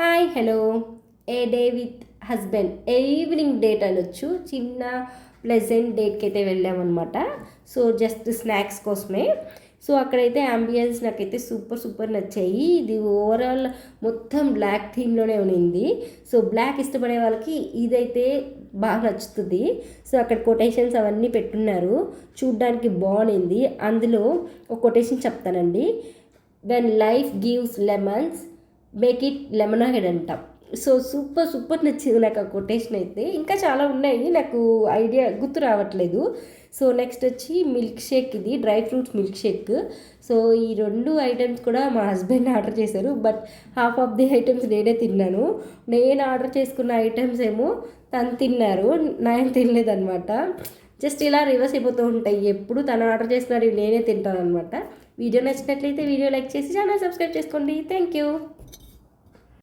Hi hello A day with husband evening date అనొచ్చు. చిన్న pleasant డేట్కి అయితే వెళ్ళామన్నమాట. సో జస్ట్ స్నాక్స్ కోసమే. సో అక్కడైతే అంబియన్స్ నాకైతే సూపర్ నచ్చాయి. ఇది ఓవరాల్ మొత్తం బ్లాక్ థీమ్లోనే ఉన్నింది. సో బ్లాక్ ఇష్టపడే వాళ్ళకి ఇదైతే బాగా నచ్చుతుంది. సో అక్కడ కొటేషన్స్ అవన్నీ పెట్టున్నారు, చూడ్డానికి బాగుంది. అందులో ఒక కొటేషన్ చెప్తానండి. When life gives lemons make it lemonade అంటాం. సో సూపర్ నచ్చింది నాకు ఆ కొటేషన్ అయితే. ఇంకా చాలా ఉన్నాయి, నాకు ఐడియా గుర్తు రావట్లేదు. సో నెక్స్ట్ వచ్చి మిల్క్ షేక్, ఇది dry fruits milk shake. So ఈ రెండు ఐటమ్స్ కూడా మా హస్బెండ్ ఆర్డర్ చేశారు, but half of the items నేనే తిన్నాను. నేను ఆర్డర్ చేసుకున్న ఐటమ్స్ ఏమో తను తిన్నారు, నేను తినలేదన్నమాట. జస్ట్ ఇలా రివర్స్ అయిపోతూ ఉంటాయి. ఎప్పుడు తను ఆర్డర్ చేస్తున్నారు, నేనే తింటాను అనమాట. వీడియో నచ్చినట్లయితే వీడియో లైక్ చేసి ఛానల్ సబ్స్క్రైబ్ చేసుకోండి. Thank you.